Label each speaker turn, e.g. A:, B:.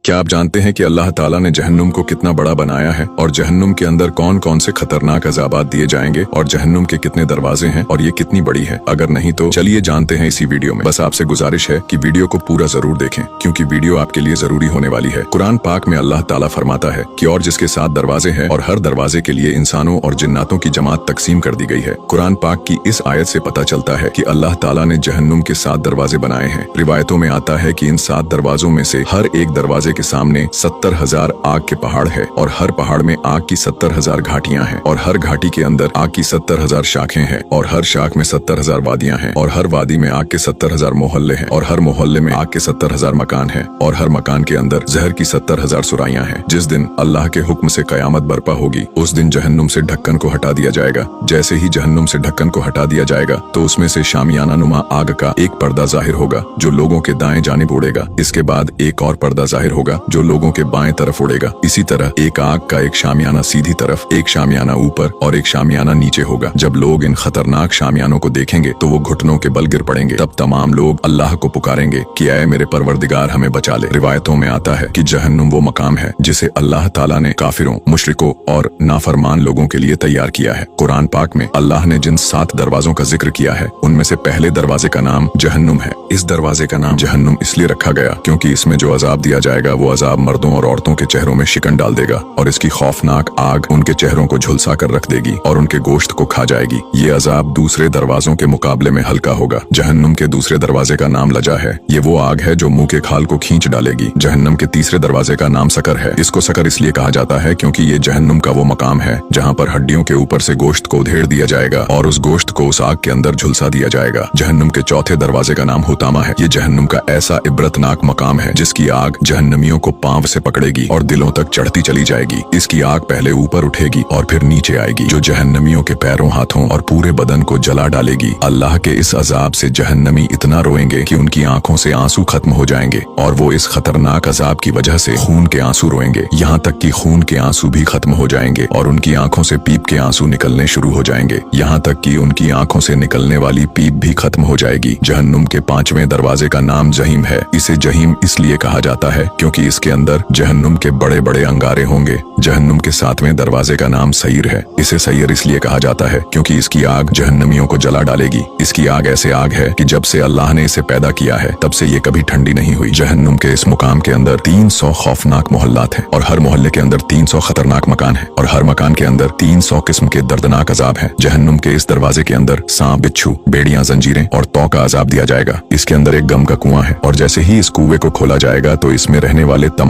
A: क्या आप जानते हैं कि अल्लाह ताला ने जहन्नुम को कितना बड़ा बनाया है और जहन्नुम के अंदर कौन कौन से खतरनाक अजाबात दिए जाएंगे और जहन्नुम के कितने दरवाजे हैं और ये कितनी बड़ी है? अगर नहीं तो चलिए जानते हैं इसी वीडियो में। बस आपसे गुजारिश है कि वीडियो को पूरा जरूर देखें क्योंकि वीडियो आपके लिए जरूरी होने वाली है। कुरान पाक में अल्लाह ताला फरमाता है कि और जिसके 7 दरवाजे हैं और हर दरवाजे के लिए इंसानों और जिन्नातों की जमात तकसीम कर दी गई है। कुरान पाक की इस आयत से पता चलता है कि अल्लाह ताला ने जहन्नुम के 7 दरवाजे बनाए हैं। रिवायतों में आता है कि इन 7 दरवाजों में से हर एक दरवाजे के सामने 70,000 आग के पहाड़ है और हर पहाड़ में आग की 70,000 घाटियां हैं और हर घाटी के अंदर आग की 70,000 शाखें हैं और हर शाख में 70,000 वादियां हैं और हर वादी में आग के 70,000 मोहल्ले हैं और हर मोहल्ले में आग के 70,000 मकान हैं और हर मकान के अंदर जहर की 70,000 सुराइयां हैं। जिस दिन अल्लाह के हुक्म से कयामत बर्पा होगी उस दिन जहन्नुम से ढक्कन को हटा दिया जाएगा। जैसे ही जहन्नुम से ढक्कन को हटा दिया जाएगा तो उसमें से शामियाना नुमा आग का एक पर्दा जाहिर होगा जो लोगों के दाएं जानिब उड़ेगा। इसके बाद एक और पर्दा जाहिर होगा जो लोगों के बाएं तरफ उड़ेगा। इसी तरह एक आग का एक शामियाना सीधी तरफ, एक शामियाना ऊपर और एक शामियाना नीचे होगा। जब लोग इन खतरनाक शामियानों को देखेंगे तो वो घुटनों के बल गिर पड़ेंगे। तब तमाम लोग अल्लाह को पुकारेंगे कि ऐ मेरे परवरदिगार हमें बचा ले। रिवायतों में आता है कि जहन्नुम वो मकाम है जिसे अल्लाह ताला ने काफिरों, मुशरिकों और नाफरमान लोगों के लिए तैयार किया है। कुरान पाक में अल्लाह ने जिन 7 दरवाजों का जिक्र किया है उनमें से पहले दरवाजे का नाम जहन्नुम है। इस दरवाजे का नाम जहन्नुम इसलिए रखा गया क्योंकि इसमें जो अजाब दिया जाएगा वो अजाब मर्दों और औरतों के चेहरों में शिकन डाल देगा और इसकी खौफनाक आग उनके चेहरों को झुलसा कर रख देगी और उनके गोश्त को खा जाएगी। ये अजाब दूसरे दरवाजों के मुकाबले में हल्का होगा। जहन्नुम के दूसरे दरवाजे का नाम लजा है। ये वो आग है जो मुंह के खाल को खींच डालेगी। जहन्नुम के तीसरे दरवाजे का नाम सकर है। इसको सकर इसलिए कहा जाता है क्योंकि ये जहन्नुम का वो मकाम है जहाँ पर हड्डियों के ऊपर से गोश्त को उधेड़ दिया जाएगा और उस गोश्त को उस आग के अंदर झुलसा दिया जाएगा। जहन्नुम के चौथे दरवाजे का नाम हुतामा है। ये जहन्नुम का ऐसा इबरतनाक मकाम है जिसकी आग जहन्नमियों को पांव से पकड़ेगी और दिलों तक चढ़ती चली जाएगी। इसकी आग पहले ऊपर उठेगी और फिर नीचे आएगी जो जहन्नमियों के पैरों, हाथों और पूरे बदन को जला डालेगी। अल्लाह के इस अजाब से जहन्नमी इतना रोएंगे कि उनकी आंखों से आंसू खत्म हो जाएंगे और वो इस खतरनाक अजाब की वजह से खून के आंसू रोएंगे। यहाँ तक कि खून के आंसू भी खत्म हो जाएंगे और उनकी आंखों से पीप के आंसू निकलने शुरू हो जाएंगे। यहाँ तक कि उनकी आंखों से निकलने वाली पीप भी खत्म हो जाएगी। जहन्नुम के 5वें दरवाजे का नाम जहीम है। इसे जहीम इसलिए कहा जाता है क्योंकि इसके अंदर जहन्नुम के बड़े बड़े अंगारे होंगे। जहन्नुम के 7वें दरवाजे का नाम सईर है। इसे सईर इसलिए कहा जाता है क्योंकि इसकी आग जहन्नमियों को जला डालेगी। इसकी आग ऐसे आग है कि जब से अल्लाह ने इसे पैदा किया है तब से ये कभी ठंडी नहीं हुई। जहन्नुम के इस मुकाम के अंदर 300 खौफनाक मोहल्लात हैं और हर मोहल्ले के अंदर 300 खतरनाक मकान है और हर मकान के अंदर 300 किस्म के दर्दनाक अजाब है। जहन्नुम के इस दरवाजे के अंदर सांप, बिच्छू, बेड़ियां, जंजीरें और तौ का अजाब दिया जाएगा। इसके अंदर एक गम का कुआं है और जैसे ही इस कुएं को खोला जाएगा तो इसमें रहने वाले